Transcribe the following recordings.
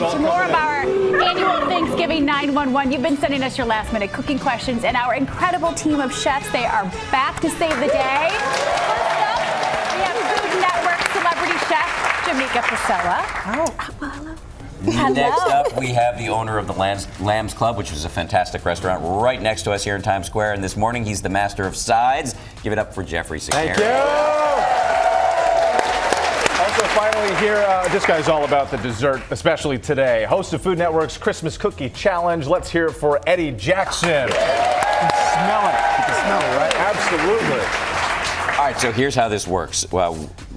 much more of our annual Thanksgiving 911. You've been sending us your last-minute cooking questions, and our incredible team of chefs, they are back to save the day. First up, we have Food Network celebrity chef Jamika Pessoa. Hello. Next up, we have the owner of the Lambs Club, which is a fantastic restaurant right next to us here in Times Square. And this morning, he's the master of sides. Give it up for Geoffrey. Thank you. Also, finally here, this guy's all about the dessert, especially today. Host of Food Network's Christmas Cookie Challenge. Let's hear it for Eddie Jackson. You can smell it. You can smell it, right? Absolutely. All right, so here's how this works. Well,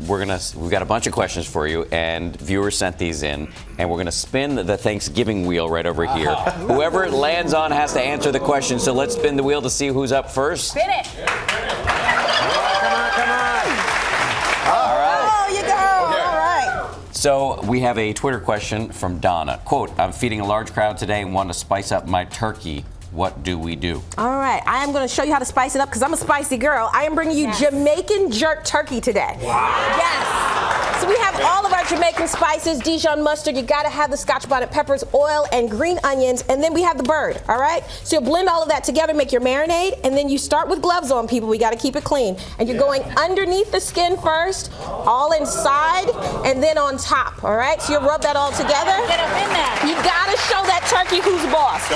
we've got a bunch of questions for you, and viewers sent these in, and we're gonna spin the Thanksgiving wheel right over here. Whoever it lands on has to answer the question. So let's spin the wheel to see who's up first. Spin it. Come on. All right. Oh, you go. Okay. All right. So we have a Twitter question from Donna. Quote, I'm feeding a large crowd today and want to spice up my turkey. What do we do? All right, I am going to show you how to spice it up because I'm a spicy girl. I am bringing you Jamaican jerk turkey today. Wow. Yes. So we have all of our Jamaican spices, Dijon mustard. You got to have the Scotch bonnet peppers, oil, and green onions, and then we have the bird. All right. So you'll blend all of that together, make your marinade, and then you start with gloves on, people. We got to keep it clean. And you're going underneath the skin first, all inside, and then on top. All right. So you'll rub that all together. Get up in there. You got to show that turkey who's boss.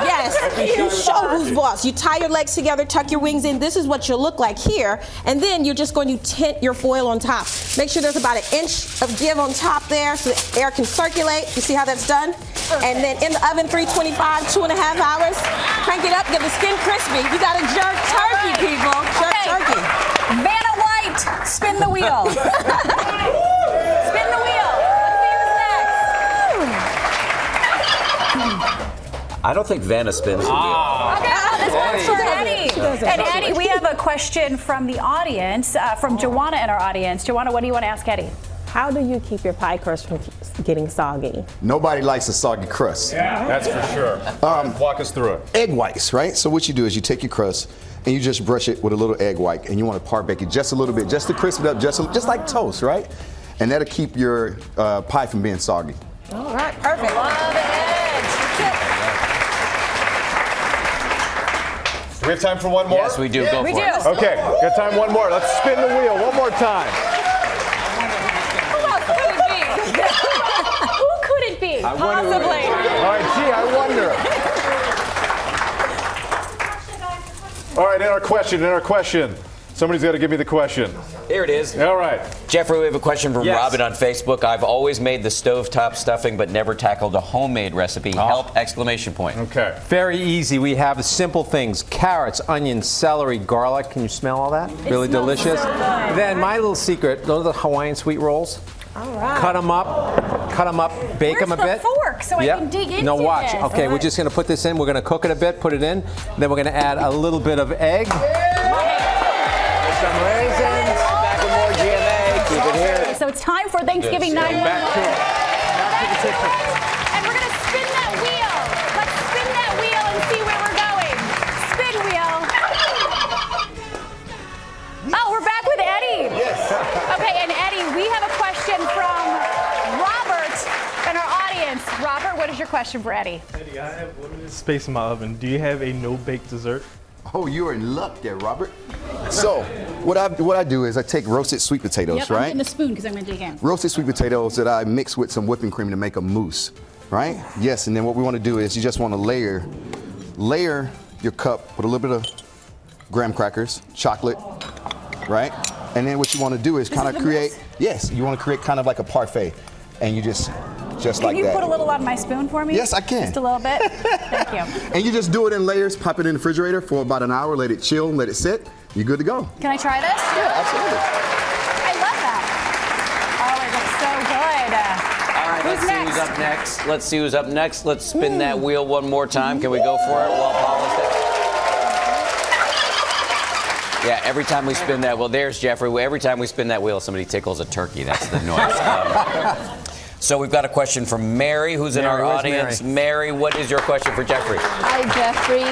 Yes. You show who's boss. You tie your legs together, tuck your wings in. This is what you'll look like here. And then you're just going to tint your foil on top. Make sure there's about an inch of give on top there so the air can circulate. You see how that's done? And then in the oven, 325, 2.5 hours. Crank it up, get the skin crispy. You got a jerk turkey, people. Jerk turkey. Vanna White, spin the wheel. Spin the wheel. I don't think Vanna spins the wheel. Okay, this one's for Eddie. And Eddie, we have a question from the audience, from Joanna in our audience. Joanna, what do you want to ask Eddie? How do you keep your pie crust from getting soggy? Nobody likes a soggy crust. Yeah, that's for sure. Walk us through it. Egg whites, right? So what you do is you take your crust and you just brush it with a little egg white, and you want to par bake it just a little bit, just to crisp it up, just like toast, right? And that'll keep your pie from being soggy. All right, perfect. Love it. Do we have time for one more? Yes, we do. Go for it. Okay, got time one more. Let's spin the wheel one more time. Who else could it be? Who could it be? Possibly. All right, gee, I wonder. All right, in our question. Somebody's got to give me the question. Here it is. All right. Geoffrey, we have a question from Robin on Facebook. I've always made the stovetop stuffing, but never tackled a homemade recipe. Help! Exclamation point. Okay. Very easy. We have simple things: carrots, onions, celery, garlic. Can you smell all that? Really delicious. So good. Then my little secret: those are the Hawaiian sweet rolls. All right. Cut them up, bake them a bit. Where's the fork so I can dig into No, watch. this? Okay, we're just going to put this in. We're going to cook it a bit, put it in. Then we're going to add a little bit of egg. Some raisins. Back with more GMA. Keep it here. So it's time for Thanksgiving 911. Back to it. And we're going to spin that wheel. Let's spin that wheel and see where we're going. Spin wheel. Oh, we're back with Eddie. Yes. Okay, and Eddie, we have a question from Robert in our audience. Robert, what is your question for Eddie? Eddie, I have limited space in my oven. Do you have a no-bake dessert? Oh, you're in luck there, Robert. So what I do is I take roasted sweet potatoes, I'm right? getting a spoon because I'm going to dig in. Roasted sweet potatoes that I mix with some whipping cream to make a mousse, right? Yes, and then what we want to do is you just want to layer your cup with a little bit of graham crackers, chocolate, right? And then what you want to do is kind of create, you want to create kind of like a parfait, and you just like that. Can you put a little on my spoon for me? Yes, I can. Just a little bit? Thank you. And you just do it in layers, pop it in the refrigerator for about an hour, let it chill, let it sit. You're good to go. Can I try this? Yeah, absolutely. I love that. Oh, it looks so good. All right, Who's let's see who's up next. Let's see who's up next. Let's spin that wheel one more time. Can we go for it while Paul is there? Yeah, every time we spin that wheel, there's Geoffrey. Every time we spin that wheel, somebody tickles a turkey. That's the noise. So we've got a question from Mary, who's in our audience. Mary, what is your question for Geoffrey? Hi, Geoffrey.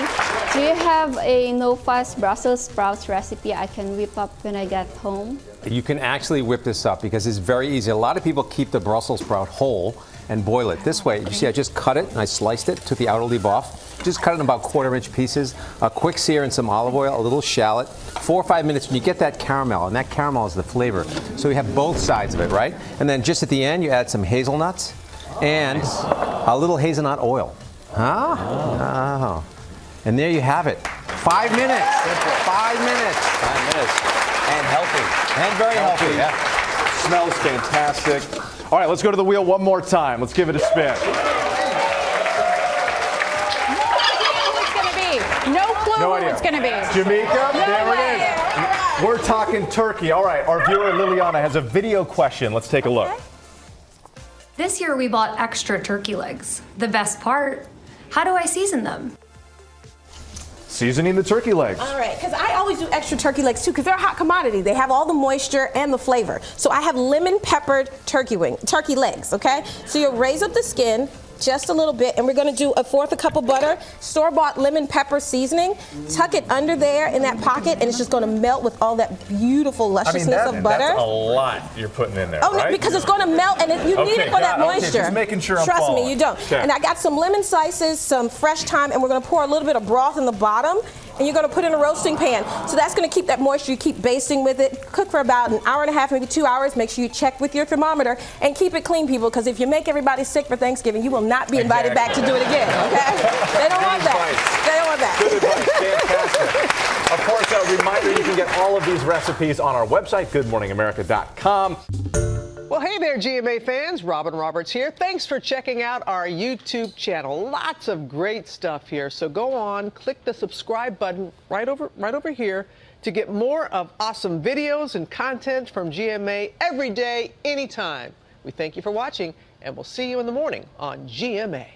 Do you have a no-fuss Brussels sprouts recipe I can whip up when I get home? You can actually whip this up because it's very easy. A lot of people keep the Brussels sprout whole. and boil it. This way, you see I just cut it and I sliced it, took the outer leaf off. Just cut it in about 1/4 inch pieces. A quick sear in some olive oil, a little shallot. 4 or 5 minutes, and you get that caramel, and that caramel is the flavor. So you have both sides of it, right? And then just at the end, you add some hazelnuts and a little hazelnut oil. Huh? Oh. And there you have it. 5 minutes. 5 minutes. 5 minutes. And healthy. And very healthy. Yeah. Smells fantastic. All right, let's go to the wheel one more time. Let's give it a spin. No clue No who idea. it's going to be. Jamika, there it is. We're talking turkey. All right, our viewer Liliana has a video question. Let's take a look. This year we bought extra turkey legs. The best part, how do I season them? Seasoning the turkey legs. All right, because I always do extra turkey legs too, because they're a hot commodity. They have all the moisture and the flavor. So I have lemon peppered turkey legs, okay? So you'll raise up the skin just a little bit, and we're gonna do 1/4 cup of butter, store-bought lemon pepper seasoning, tuck it under there in that pocket, and it's just gonna melt with all that beautiful lusciousness of butter. That's a lot you're putting in there, Oh, right? because it's going to melt, and you need it for that moisture. Just making sure I'm Trust following. me, you don't. Okay. And I got some lemon slices, some fresh thyme, and we're going to pour a little bit of broth in the bottom, and you're going to put it in a roasting pan. So that's going to keep that moisture. You keep basting with it. Cook for about 1.5 hours, maybe 2 hours. Make sure you check with your thermometer, and keep it clean, people, because if you make everybody sick for Thanksgiving, you will not be invited back to do it again, okay? They don't want that. They don't want that. Good advice. Fantastic. Of course, a reminder, you can get all of these recipes on our website, goodmorningamerica.com. Well, hey there, GMA fans. Robin Roberts here. Thanks for checking out our YouTube channel. Lots of great stuff here. So go on, click the subscribe button right over here to get more of awesome videos and content from GMA every day, anytime. We thank you for watching, and we'll see you in the morning on GMA.